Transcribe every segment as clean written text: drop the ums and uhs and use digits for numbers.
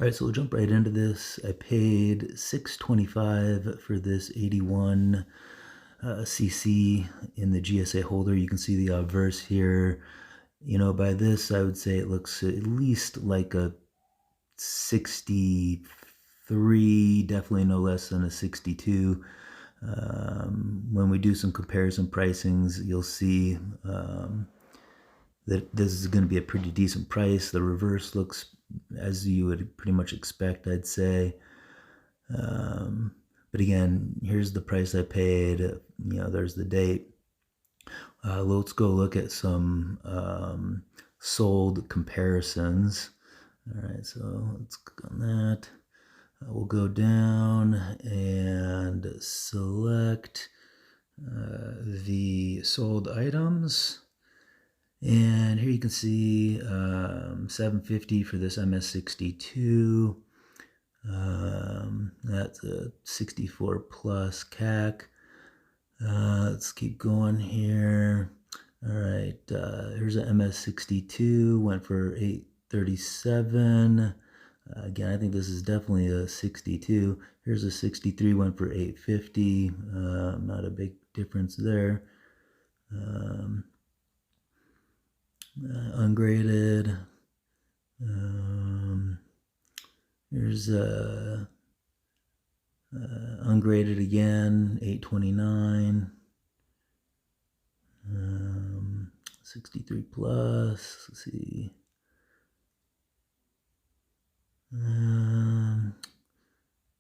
All right, so we'll jump right into this. I paid $625 for this 81 cc in the GSA holder. You can see the obverse here. You know, by this, I would say it looks at least like a 63, definitely no less than a 62. When we do some comparison pricings, you'll see that this is going to be a pretty decent price. The reverse looks as you would pretty much expect, I'd say. But again, here's the price I paid. You know, there's the date. Let's go look at some sold comparisons. All right, so let's click on that. We'll go down and select the sold items. And here you can see $750 for this MS62. That's a 64 plus CAC. Let's keep going here. All right, here's an MS62, went for $837. Again, I think this is definitely a 62. Here's a 63, went for $850. Not a big difference there. Ungraded. Here's ungraded again, $829. 63 plus. Let's see.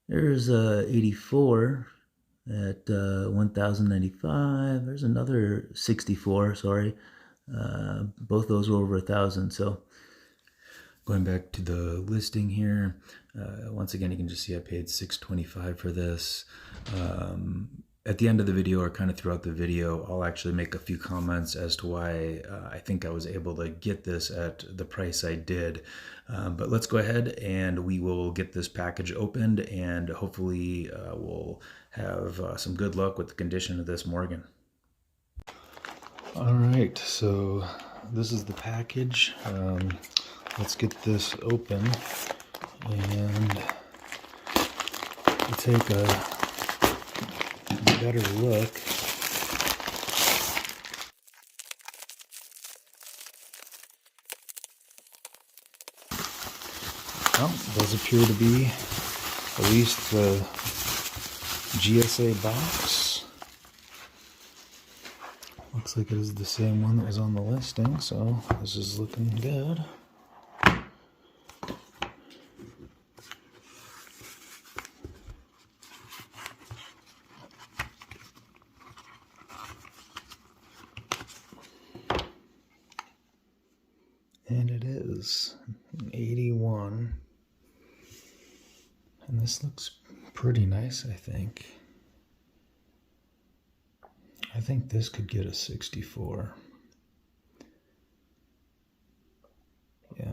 There's 84 at 1,095. There's another 64. Sorry. Both those were over 1,000. So going back to the listing here, once again, you can just see I paid $625 for this. At the end of the video, or kind of throughout the video, I'll actually make a few comments as to why I think I was able to get this at the price I did. But let's go ahead and we will get this package opened, and hopefully we'll have some good luck with the condition of this Morgan. All right, so this is the package. Let's get this open and we'll take a better look. Well, it does appear to be at least the GSA box. Looks like it is the same one that was on the listing, so this is looking good. And it is an 81. And this looks pretty nice, I think. I think this could get a 64. Yeah.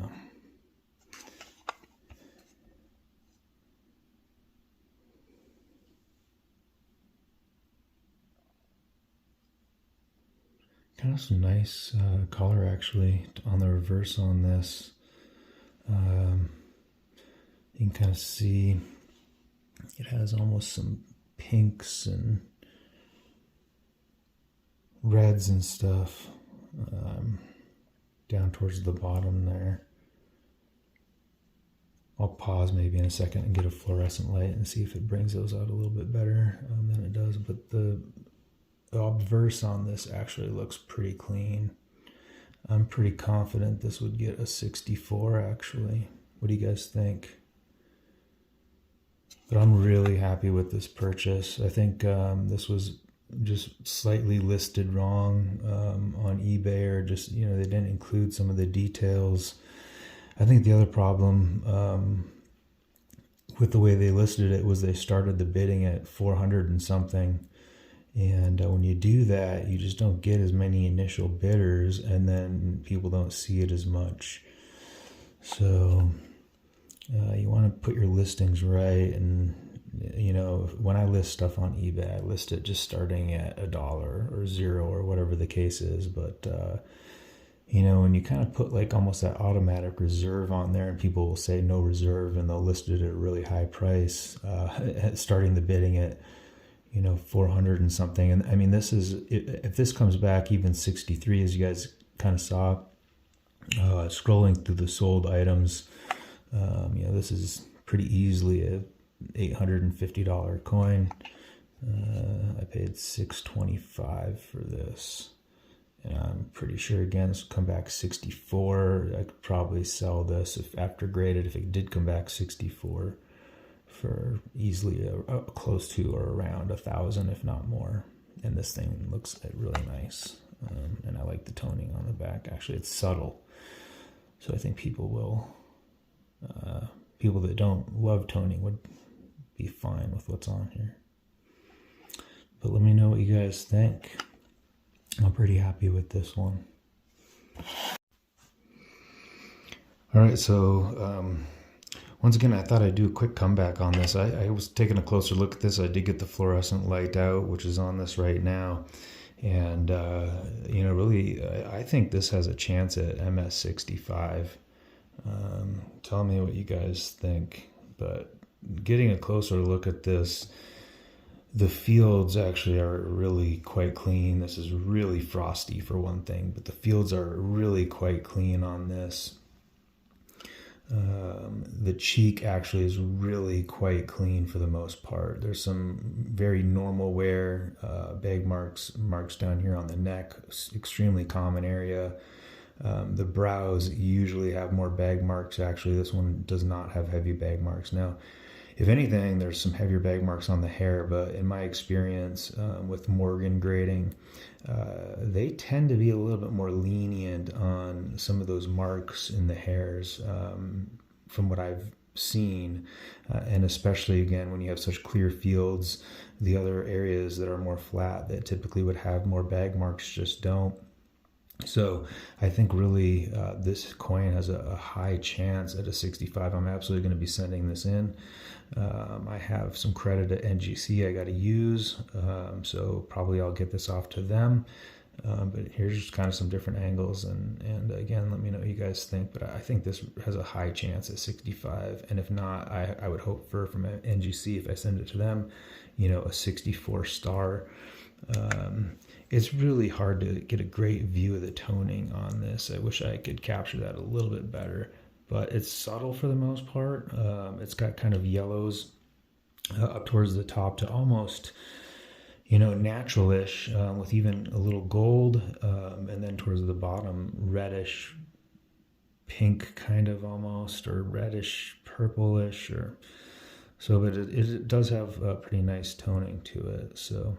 Kind of some nice color actually on the reverse on this. You can kind of see it has almost some pinks and reds and stuff down towards the bottom there. I'll pause maybe in a second and get a fluorescent light and see if it brings those out a little bit better than it does. But the obverse on this actually looks pretty clean. I'm pretty confident this would get a 64 actually. What do you guys think? But I'm really happy with this purchase. I think this was just slightly listed wrong on eBay, or just, you know, they didn't include some of the details. I think the other problem with the way they listed it was they started the bidding at 400 and something. And when you do that, you just don't get as many initial bidders, and then people don't see it as much. So you want to put your listings right. And you know, when I list stuff on eBay, I list it just starting at $1 or $0 or whatever the case is. But you know, when you kind of put like almost that automatic reserve on there, and people will say no reserve, and they'll list it at a really high price, starting the bidding at, you know, 400 and something. And I mean, this is, if this comes back even 63, as you guys kind of saw, scrolling through the sold items, you know, this is pretty easily a $850 coin. I paid $625 for this. And I'm pretty sure, again, this will come back 64. I could probably sell this if after graded, if it did come back 64, for easily close to or around 1,000, if not more. And this thing looks really nice. And I like the toning on the back. Actually, it's subtle. So I think people will, people that don't love toning would be fine with what's on here. But let me know what you guys think. I'm pretty happy with this one. All right, so once again, I thought I'd do a quick comeback on this. I was taking a closer look at this. I did get the fluorescent light out, which is on this right now. And, you know, really, I think this has a chance at MS65. Tell me what you guys think. But getting a closer look at this, the fields actually are really quite clean. This is really frosty for one thing, but the fields are really quite clean on this. The cheek actually is really quite clean for the most part. There's some very normal wear, bag marks down here on the neck, extremely common area. The brows usually have more bag marks. Actually, this one does not have heavy bag marks. Now, if anything, there's some heavier bag marks on the hair, but in my experience with Morgan grading, they tend to be a little bit more lenient on some of those marks in the hairs from what I've seen. And especially, again, when you have such clear fields, the other areas that are more flat that typically would have more bag marks just don't. So I think really this coin has a high chance at a 65. I'm absolutely going to be sending this in. I have some credit at NGC I got to use, so probably I'll get this off to them. But here's just kind of some different angles, and again, let me know what you guys think. But I think this has a high chance at 65, and if not, I would hope for from NGC, if I send it to them, you know, a 64 star. It's really hard to get a great view of the toning on this. I wish I could capture that a little bit better, but it's subtle for the most part. It's got kind of yellows up towards the top to almost, you know, natural-ish, with even a little gold, and then towards the bottom, reddish pink kind of almost, or reddish purplish, or so. But it does have a pretty nice toning to it. So.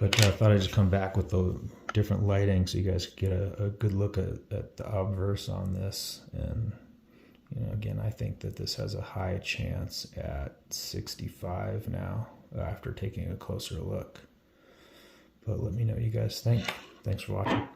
But I thought I'd just come back with the different lighting so you guys could get a good look at the obverse on this. And, you know, again, I think that this has a high chance at 65 now after taking a closer look. But let me know what you guys think. Thanks for watching.